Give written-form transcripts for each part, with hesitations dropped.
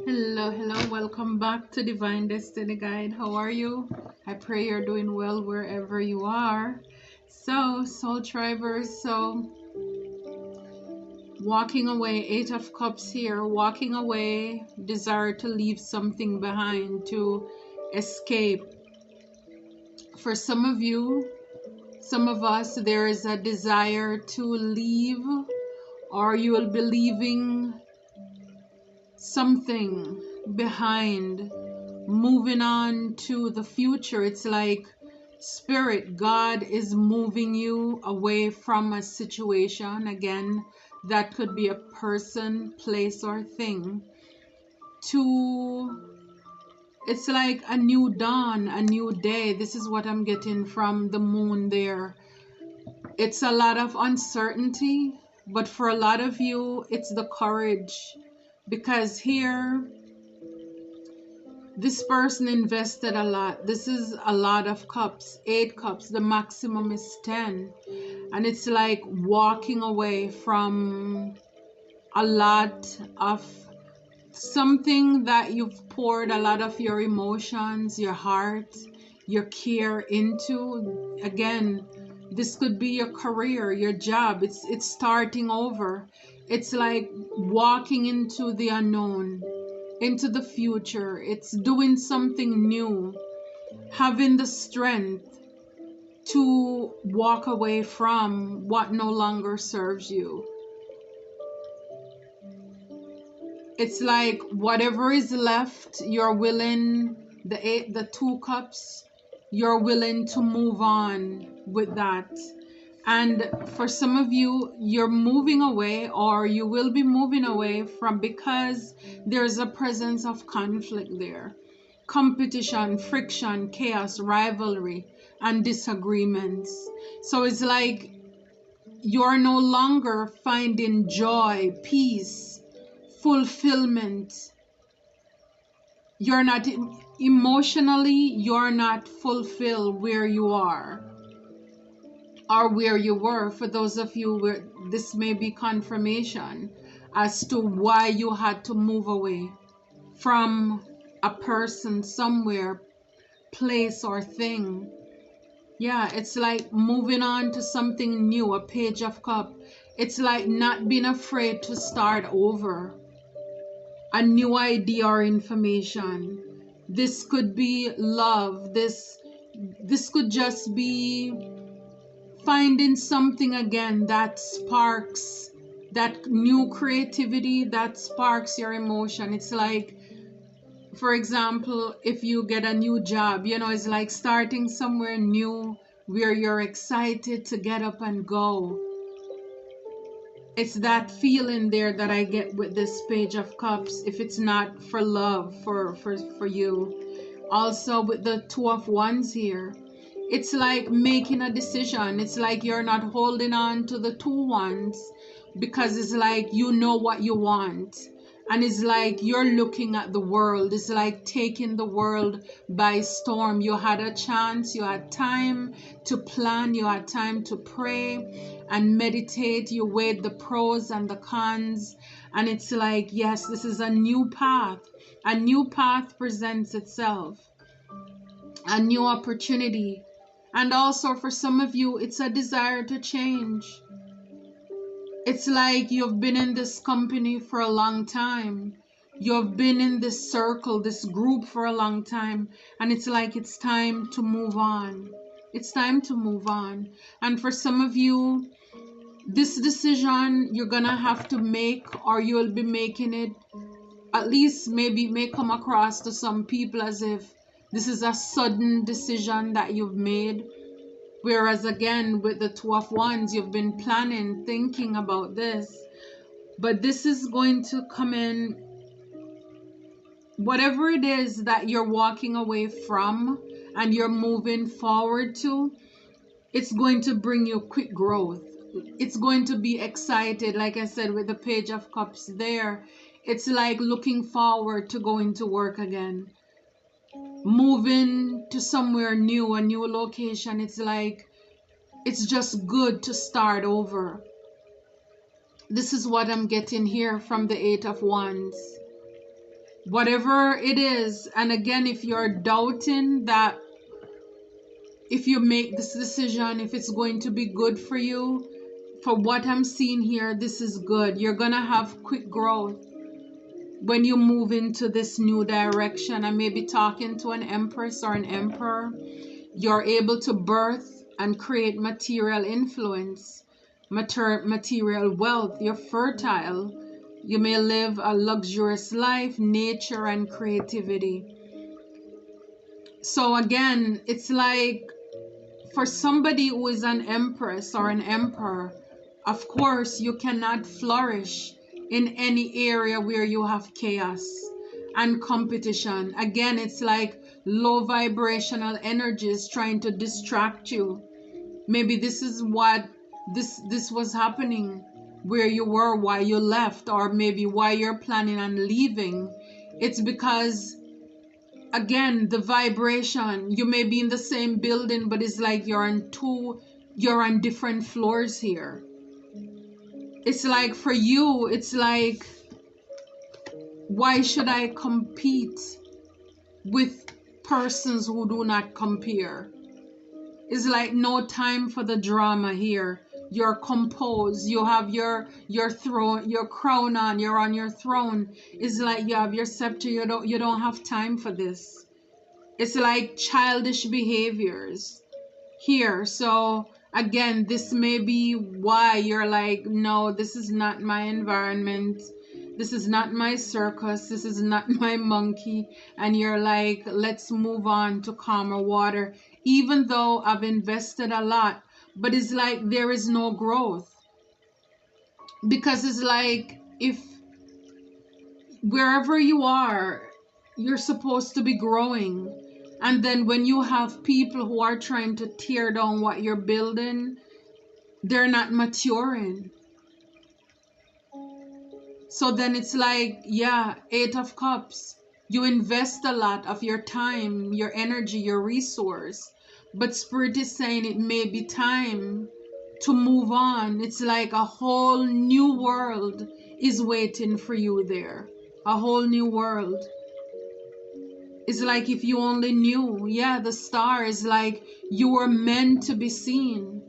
Hello, welcome back to Divine Destiny Guide. How are you? I pray you're doing well wherever you are. So, Soul Tribers, walking away, Eight of Cups here, walking away, desire to leave something behind, to escape. For some of you, some of us, there is a desire to leave, or you will be leaving something behind, moving on to the future. It's like spirit, God is moving you away from a situation. Again, that could be a person, place, or thing. To It's like a new dawn, a new day. This is what I'm getting from the moon there. It's a lot of uncertainty, but for a lot of you, it's the courage. Because here, this person invested a lot. This is a lot of cups, 8 cups. The maximum is 10. And it's like walking away from a lot of something that you've poured a lot of your emotions, your heart, your care into. Again, this could be your career, your job. It's starting over. It's like walking into the unknown, into the future. It's doing something new, having the strength to walk away from what no longer serves you. It's like whatever is left, you're willing, the 2 cups, you're willing to move on with that. And for some of you, you're moving away, or you will be moving away from, because there's a presence of conflict there. Competition, friction, chaos, rivalry, and disagreements. So it's like you're no longer finding joy, peace, fulfillment. You're not emotionally, you're not fulfilled where you are or where you were. For those of you where this may be confirmation as to why you had to move away from a person, somewhere, place, or thing. Yeah, it's like moving on to something new, a Page of Cups. It's like not being afraid to start over, a new idea or information. This could be love. This could just be finding something again that sparks that new creativity, that sparks your emotion. It's like, for example, if you get a new job, it's like starting somewhere new where you're excited to get up and go. It's that feeling there that I get with this Page of Cups, if it's not for love for you. Also with the Two of Wands here, it's like making a decision. It's like you're not holding on to the two wands, because it's like you know what you want. And it's like you're looking at the world. It's like taking the world by storm. You had a chance, you had time to plan, you had time to pray and meditate. You weighed the pros and the cons. And it's like, yes, this is a new path. A new path presents itself. A new opportunity. And also for some of you, it's a desire to change. It's like you've been in this company for a long time. You've been in this circle, this group for a long time. And it's like it's time to move on. It's time to move on. And for some of you, this decision you're gonna have to make, or you'll be making it, at least maybe it may come across to some people as if this is a sudden decision that you've made. Whereas again, with the Two of Wands, you've been planning, thinking about this. But this is going to come in, whatever it is that you're walking away from and you're moving forward to, it's going to bring you quick growth. It's going to be excited. Like I said, with the Page of Cups there, it's like looking forward to going to work again. Moving to somewhere new, a new location. It's like, it's just good to start over. This is what I'm getting here from the Eight of Wands. whatever it is. And again, if you're doubting that if you make this decision, if it's going to be good for you, for what I'm seeing here, this is good. You're gonna have quick growth when you move into this new direction. I may be talking to an empress or an emperor. You're able to birth and create material influence, material wealth. You're fertile. You may live a luxurious life, nature and creativity. So again, it's like for somebody who is an empress or an emperor, of course, you cannot flourish in any area where you have chaos and competition. Again, it's like low vibrational energies trying to distract you. Maybe this is what this was happening where you were, why you left, or maybe why you're planning on leaving. It's because again, the vibration, you may be in the same building, but it's like you're on different floors here. It's like for you, it's like, why should I compete with persons who do not compare? It's like no time for the drama here. You're composed, you have your throne, your crown on, you're on your throne. It's like you have your scepter, you don't have time for this. It's like childish behaviors here. So again, this may be why you're like, no, this is not my environment. This is not my circus. This is not my monkey. And you're like, let's move on to calmer water. Even though I've invested a lot, but it's like there is no growth. Because it's like, if wherever you are, you're supposed to be growing. And then when you have people who are trying to tear down what you're building, they're not maturing. So then it's like, yeah, 8 of Cups. You invest a lot of your time, your energy, your resource. But Spirit is saying it may be time to move on. It's like a whole new world is waiting for you there. A whole new world. It's like if you only knew, yeah, the star is like you were meant to be seen.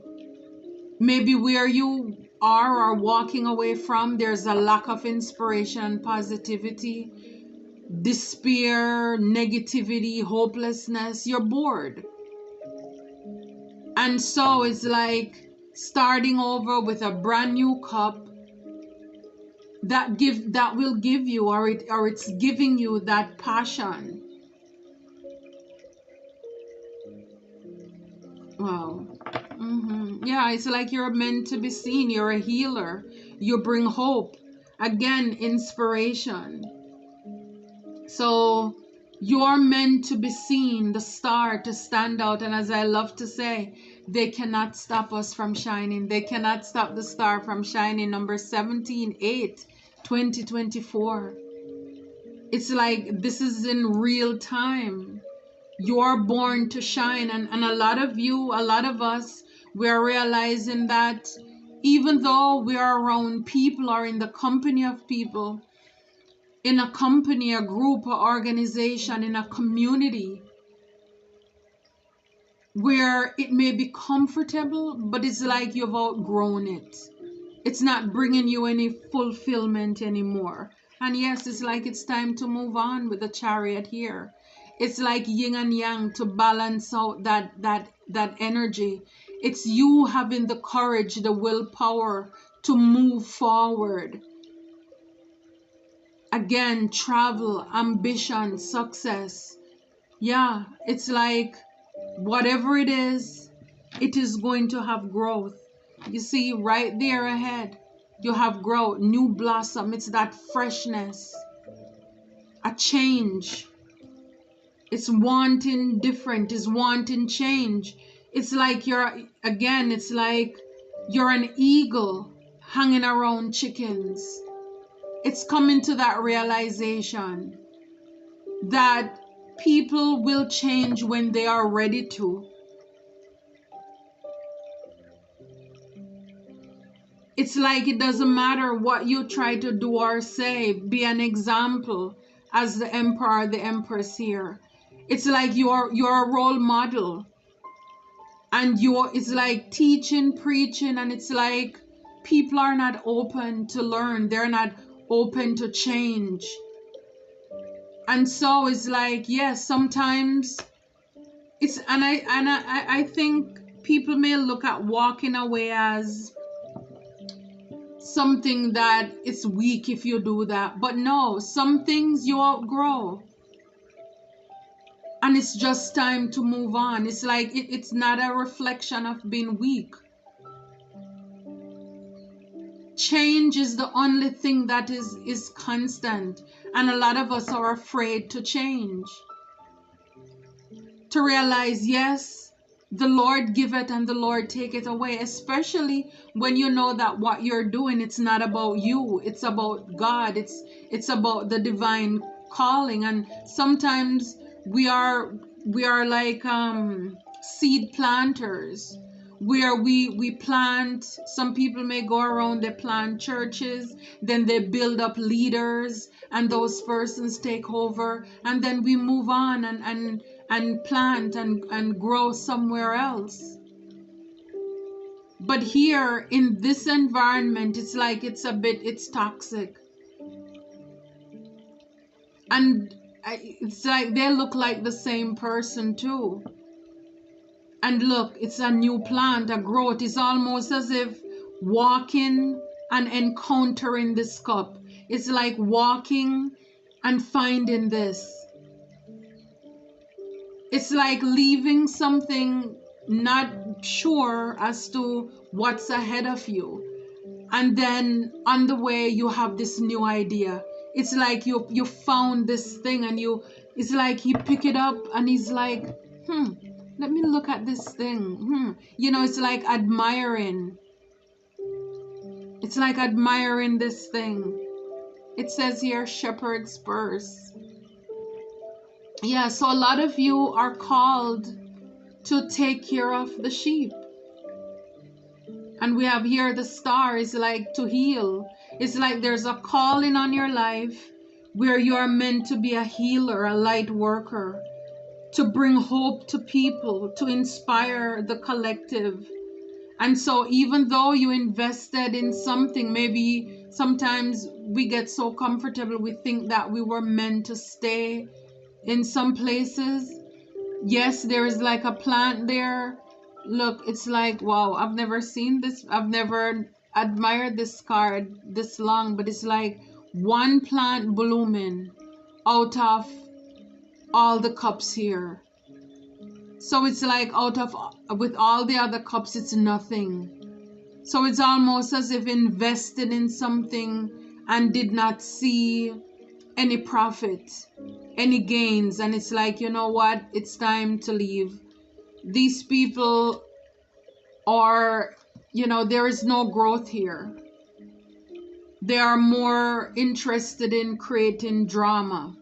Maybe where you are or walking away from, there's a lack of inspiration, positivity, despair, negativity, hopelessness. You're bored. And so it's like starting over with a brand new cup that will give you, or it's giving you that passion. Wow. Yeah, it's like you're meant to be seen. You're a healer. You bring hope. Again, inspiration. So you're meant to be seen, the star, to stand out. And as I love to say, they cannot stop us from shining. They cannot stop the star from shining. Number 17/8, 2024. It's like this is in real time. You're born to shine. And a lot of you, a lot of us, we're realizing that even though we are around people or in the company of people, in a company, a group, or organization, in a community, where it may be comfortable, but it's like you've outgrown it. It's not bringing you any fulfillment anymore. And yes, it's like it's time to move on with the Chariot here. It's like yin and yang to balance out that energy. It's you having the courage, the willpower to move forward. Again, travel, ambition, success. Yeah, it's like whatever it is going to have growth. You see, right there ahead, you have growth, new blossom. It's that freshness, a change. It's wanting different, it's wanting change. It's like it's like you're an eagle hanging around chickens. It's coming to that realization that people will change when they are ready to. It's like it doesn't matter what you try to do or say, be an example. as the emperor, the empress here. It's like you're a role model, and it's like teaching, preaching, and it's like people are not open to learn. They're not open to change. And so it's like, yes, sometimes it's, and I think people may look at walking away as something that it's weak if you do that, but no, some things you outgrow, and it's just time to move on. It's like it's not a reflection of being weak. Change is the only thing that is constant, and a lot of us are afraid to change, to realize, yes, the Lord give it and the Lord take it away, especially when you know that what you're doing, it's not about you, it's about God, it's about the divine calling. And sometimes we are like seed planters, where we plant. Some people may go around, they plant churches, then they build up leaders, and those persons take over, and then we move on and plant and grow somewhere else. But here in this environment, it's like it's toxic, and it's like they look like the same person too. And look, it's a new plant, a growth. It's almost as if walking and encountering this cup. It's like walking and finding this. It's like leaving something not sure as to what's ahead of you. And then on the way, you have this new idea. It's like you found this thing, and it's like he pick it up and he's like, let me look at this thing. It's like admiring. It's like admiring this thing. It says here, shepherd's purse. Yeah, so a lot of you are called to take care of the sheep. And we have here the star is like to heal. It's like there's a calling on your life where you are meant to be a healer, a light worker, to bring hope to people, to inspire the collective. And so even though you invested in something, maybe sometimes we get so comfortable, we think that we were meant to stay in some places. Yes, there is like a plant there. Look, it's like, wow, I've never seen this. I've never admired this card this long, but it's like one plant blooming out of all the cups here. So it's like with all the other cups, it's nothing. So it's almost as if invested in something and did not see any profit, any gains. And it's like, you know what? It's time to leave. These people are, there is no growth here. They are more interested in creating drama.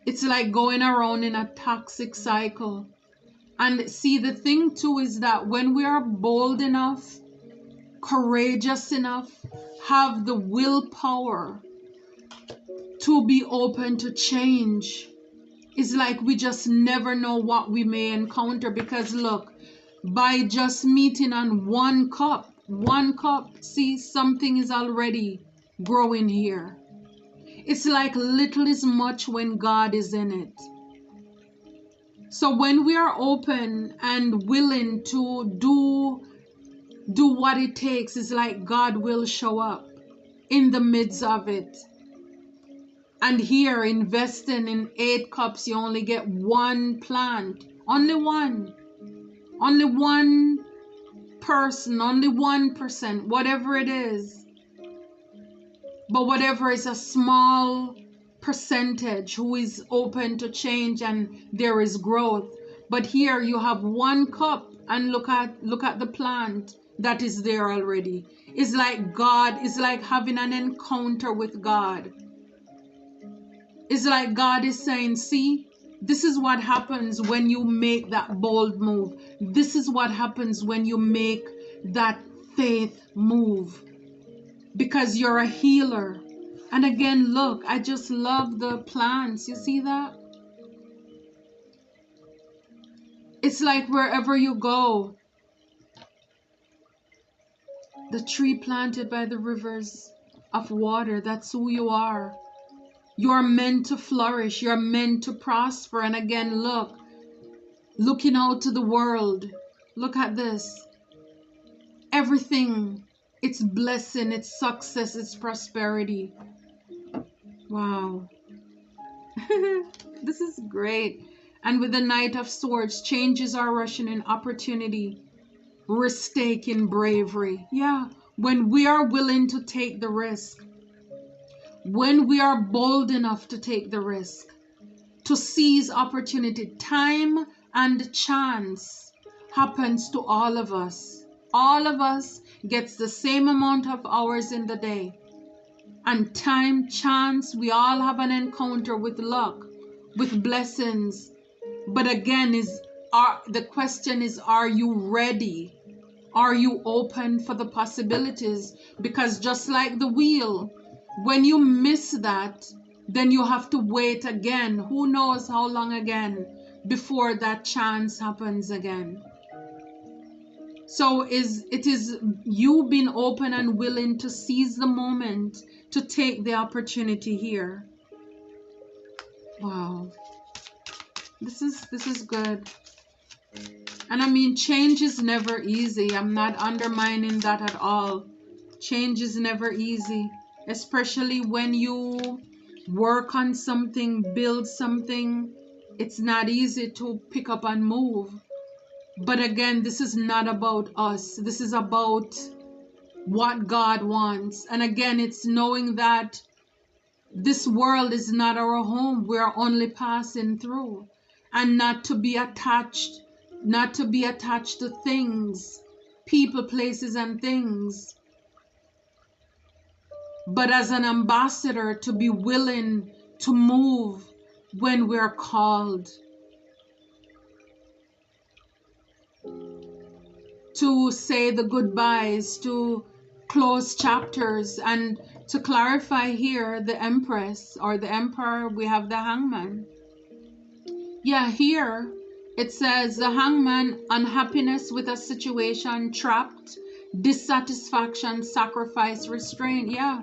It's like going around in a toxic cycle. And see, the thing too is that when we are bold enough, courageous enough, have the willpower to be open to change, it's like we just never know what we may encounter. Because look, by just meeting on one cup, see, something is already growing here. It's like little is much when God is in it. So when we are open and willing to do what it takes, it's like God will show up in the midst of it. And here, investing in 8 cups, you only get one plant. Only one. Only one person. Only 1%. Whatever it is. But whatever is a small percentage who is open to change, and there is growth. But here you have 1 cup, and look at the plant that is there already. It's like God is like having an encounter with God. It's like God is saying, see, this is what happens when you make that bold move. This is what happens when you make that faith move. Because you're a healer And again, look, I just love the plants. You see that? It's like wherever you go, the tree planted by the rivers of water, that's who you are. You're meant to flourish. You're meant to prosper. And again, look, looking out to the world. Look at this. Everything, it's blessing, it's success, it's prosperity. Wow. This is great. And with the Knight of Swords, changes are rushing in opportunity, risk taking, bravery. Yeah, when we are willing to take the risk, when we are bold enough to take the risk, to seize opportunity, time and chance happens to all of us. All of us gets the same amount of hours in the day. And time, chance, we all have an encounter with luck, with blessings. But again, the question is, are you ready? Are you open for the possibilities? Because just like the wheel, when you miss that, then you have to wait again. Who knows how long again before that chance happens again. So it is you being open and willing to seize the moment, to take the opportunity here. Wow. This is good. And I mean, change is never easy. I'm not undermining that at all. Change is never easy, especially when you work on something, build something. It's not easy to pick up and move. But again, this is not about us. This is about what God wants. And again, it's knowing that this world is not our home. We're only passing through. And not to be attached to things, people, places, and things. But as an ambassador, to be willing to move when we're called. To say the goodbyes, to close chapters. And to clarify here, the Empress or the Emperor, we have the Hangman. Yeah, here it says the Hangman, unhappiness with a situation, trapped, dissatisfaction, sacrifice, restraint. Yeah,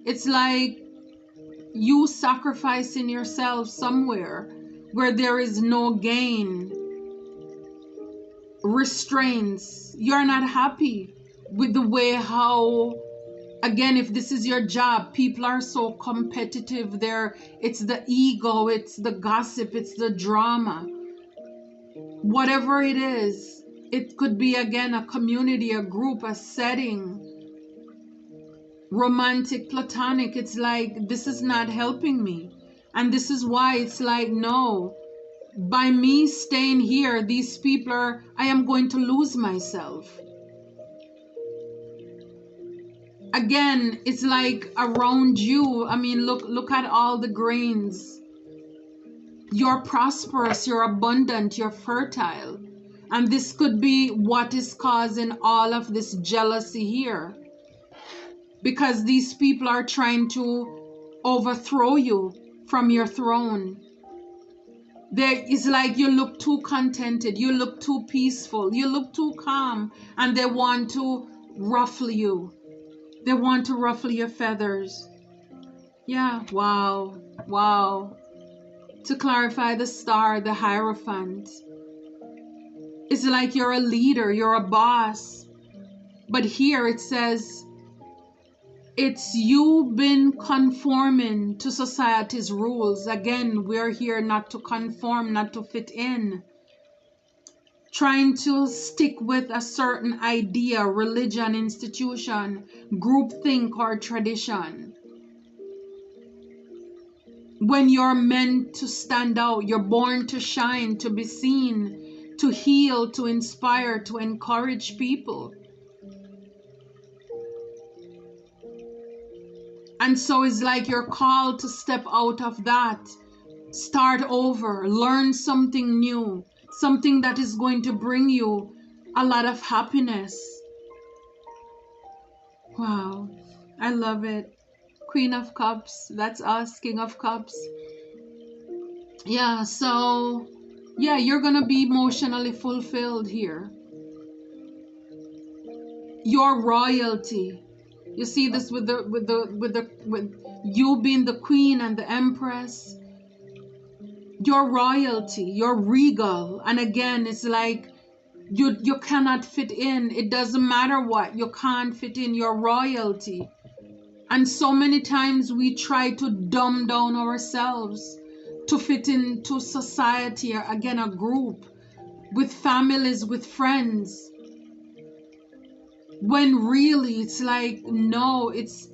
it's like you sacrificing yourself somewhere where there is no gain. Restraints. You're not happy with the way how, again, if this is your job, people are so competitive there. It's the ego, it's the gossip, it's the drama. Whatever it is, it could be, again, a community, a group, a setting, romantic, platonic. It's like, this is not helping me. And this is why it's like, no, by me staying here, these people I am going to lose myself. Again, it's like around you, I mean, look at all the grains. You're prosperous, you're abundant, you're fertile. And this could be what is causing all of this jealousy here. Because these people are trying to overthrow you from your throne. It's like you look too contented, you look too peaceful, you look too calm, and they want to ruffle you. They want to ruffle your feathers. Yeah, wow, wow. To clarify the star, the Hierophant. It's like you're a leader, you're a boss. But here it says, it's you been conforming to society's rules. Again, we're here not to conform, not to fit in. Trying to stick with a certain idea, religion, institution, groupthink, or tradition. When you're meant to stand out, you're born to shine, to be seen, to heal, to inspire, to encourage people. And so it's like you're called to step out of that, start over, learn something new, something that is going to bring you a lot of happiness. Wow, I love it. Queen of Cups. That's us, King of Cups. Yeah, so yeah, you're gonna be emotionally fulfilled here. Your royalty. You see this with you being the queen and the empress. Your royalty, your regal. And again, it's like you cannot fit in. It doesn't matter what, you can't fit in. Your royalty. And so many times we try to dumb down ourselves to fit into society, or again, a group, with families, with friends. When really it's like, no, it's,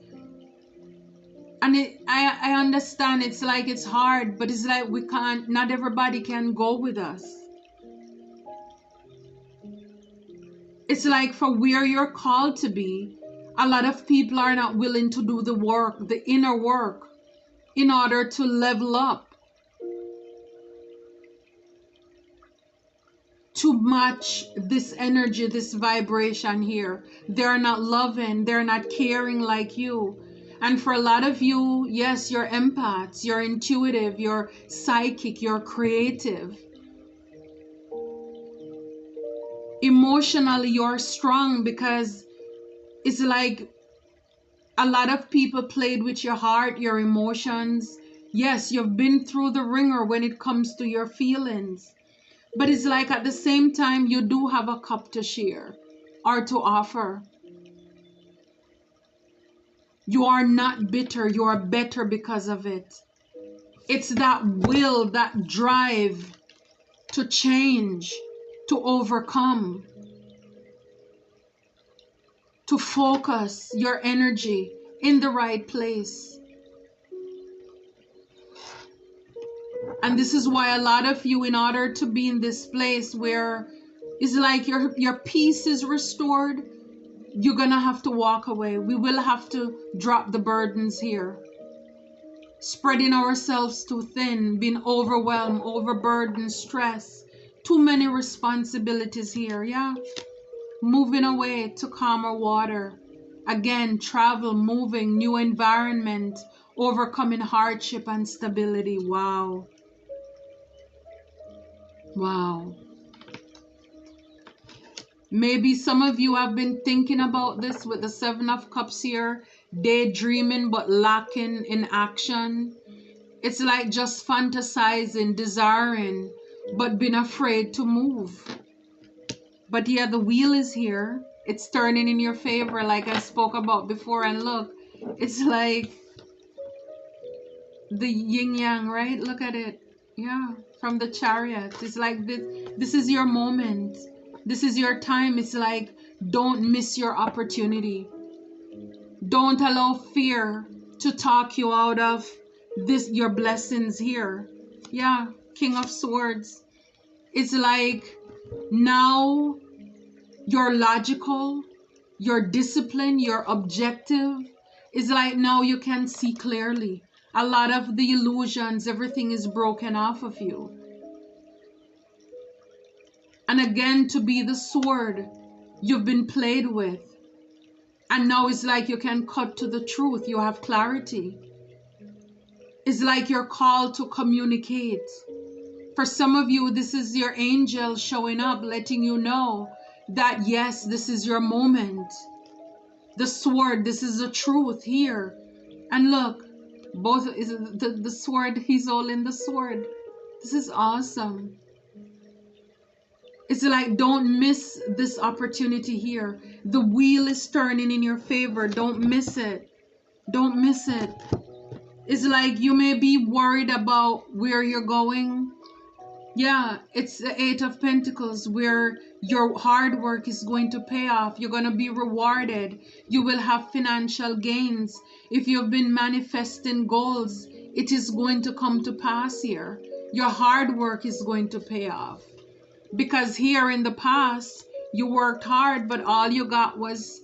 and I understand it's like it's hard, but it's like we can't, not everybody can go with us. It's like for where you're called to be, a lot of people are not willing to do the work, the inner work, in order to level up, to match this energy, this vibration here. They're not loving, they're not caring like you. And for a lot of you, yes, you're empaths, you're intuitive, you're psychic, you're creative. Emotionally, you're strong, because it's like a lot of people played with your heart, your emotions. Yes, you've been through the ringer when it comes to your feelings. But it's like at the same time, you do have a cup to share or to offer. You are not bitter, you are better because of it. It's that will, that drive to change, to overcome, to focus your energy in the right place. And this is why a lot of you, in order to be in this place where it's like your peace is restored, you're gonna have to walk away. We will have to drop the burdens here. Spreading ourselves too thin, being overwhelmed, overburdened, stress, too many responsibilities here, yeah? Moving away to calmer water. Again, travel, moving, new environment, overcoming hardship and stability. Wow. Wow. Maybe some of you have been thinking about this with the Seven of Cups here, daydreaming but lacking in action. It's like just fantasizing, desiring, but being afraid to move. But yeah, the wheel is here. It's turning in your favor, like I spoke about before. And look, it's like the yin yang, right? Look at it. Yeah, from the Chariot. It's like this is your moment. This is your time. It's like, don't miss your opportunity. Don't allow fear to talk you out of this, your blessings here. Yeah, King of Swords. It's like now you're logical, you're disciplined, you're objective. It's like now you can see clearly. A lot of the illusions, everything is broken off of you. And again, to be the sword you've been played with. And now it's like you can cut to the truth. You have clarity. It's like you're called to communicate. For some of you, this is your angel showing up, letting you know that yes, this is your moment. The sword, this is the truth here. And look, both is the sword, he's all in the sword. This is awesome. It's like, don't miss this opportunity here. The wheel is turning in your favor. Don't miss it. Don't miss it. It's like you may be worried about where you're going. Yeah, it's the Eight of Pentacles, where your hard work is going to pay off. You're going to be rewarded. You will have financial gains. If you've been manifesting goals, it is going to come to pass here. Your hard work is going to pay off. Because here in the past, you worked hard, but all you got was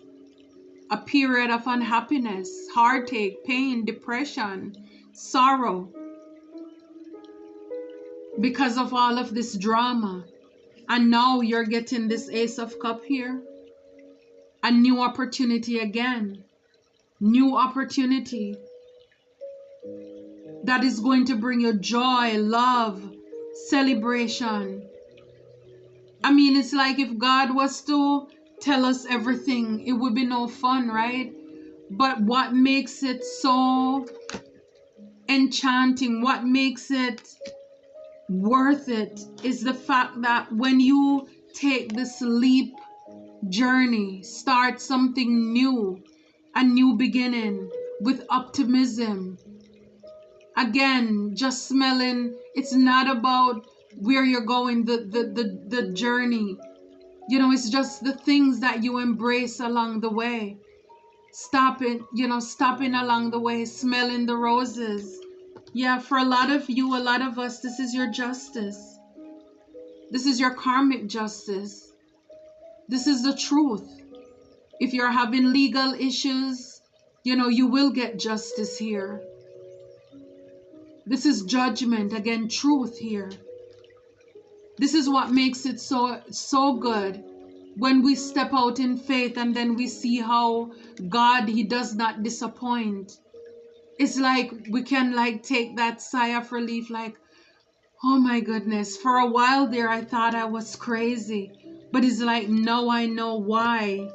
a period of unhappiness, heartache, pain, depression, sorrow. Because of all of this drama. And now you're getting this Ace of Cups here. A new opportunity again. New opportunity. that is going to bring you joy, love, celebration. I mean, it's like if God was to tell us everything, it would be no fun, right? But what makes it so enchanting, what makes it worth it, is the fact that when you take this leap journey, start something new, a new beginning with optimism. Again, just smelling, it's not about where you're going, the journey. You know, it's just the things that you embrace along the way. Stopping along the way, smelling the roses. Yeah, for a lot of you, a lot of us, this is your justice. This is your karmic justice. This is the truth. If you're having legal issues, you will get justice here. This is judgment, again, truth here. This is what makes it so good when we step out in faith and then we see how God, He does not disappoint. It's like we can take that sigh of relief, like, oh my goodness, for a while there I thought I was crazy. But it's like, now I know why.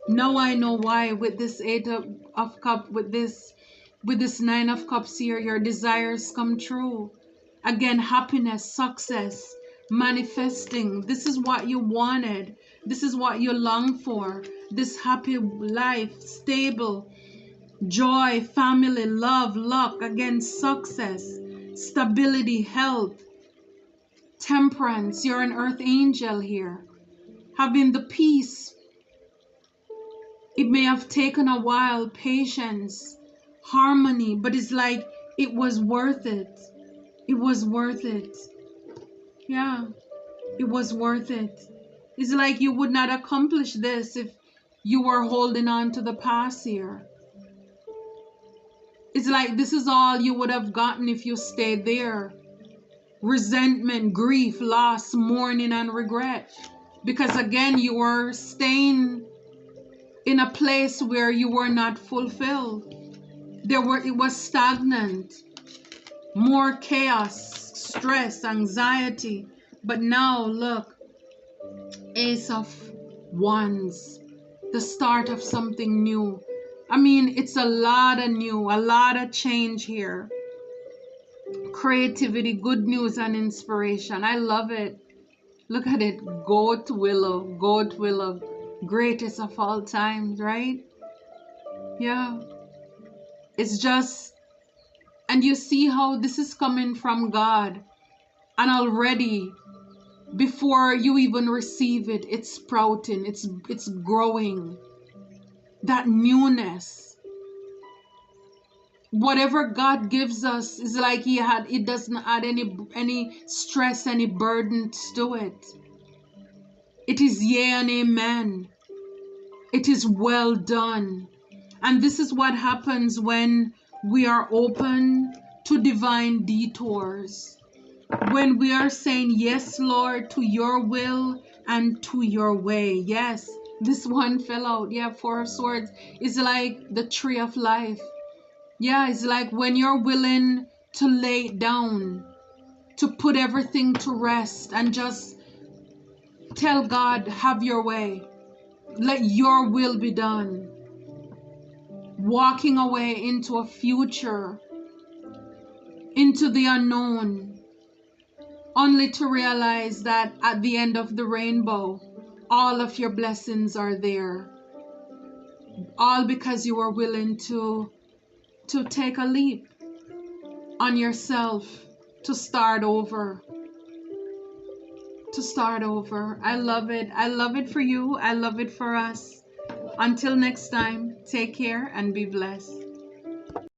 Now I know why with this Eight of Cups, with this Nine of Cups here, your desires come true. Again, happiness, success, manifesting. This is what you wanted. This is what you long for. This happy life, stable, joy, family, love, luck. Again, success, stability, health, temperance. You're an earth angel here. Having the peace. It may have taken a while, patience, harmony, but it's like it was worth it. It was worth it. Yeah, it was worth it. It's like you would not accomplish this if you were holding on to the past here. It's like this is all you would have gotten if you stayed there. Resentment, grief, loss, mourning, and regret. Because again, you were staying in a place where you were not fulfilled. It was stagnant. More chaos, stress, anxiety. But now look, Ace of Wands, the start of something new. I mean, it's a lot of new, a lot of change here. Creativity, good news, and inspiration. I love it. Look at it. Goat willow, greatest of all times, right? Yeah. It's just, and you see how this is coming from God, and already before you even receive it, it's sprouting, it's growing. That newness. Whatever God gives us is like it doesn't add any stress, any burdens to it. It is yea and amen. It is well done. And this is what happens when we are open to divine detours. When we are saying, yes, Lord, to your will and to your way. Yes, this one fell out. Yeah, Four of Swords is like the tree of life. Yeah, it's like when you're willing to lay it down, to put everything to rest and just tell God, have your way. Let your will be done. Walking away into a future, into the unknown, only to realize that at the end of the rainbow, all of your blessings are there. All because you are willing to take a leap on yourself, to start over. To start over. I love it. I love it for you. I love it for us. Until next time, take care and be blessed.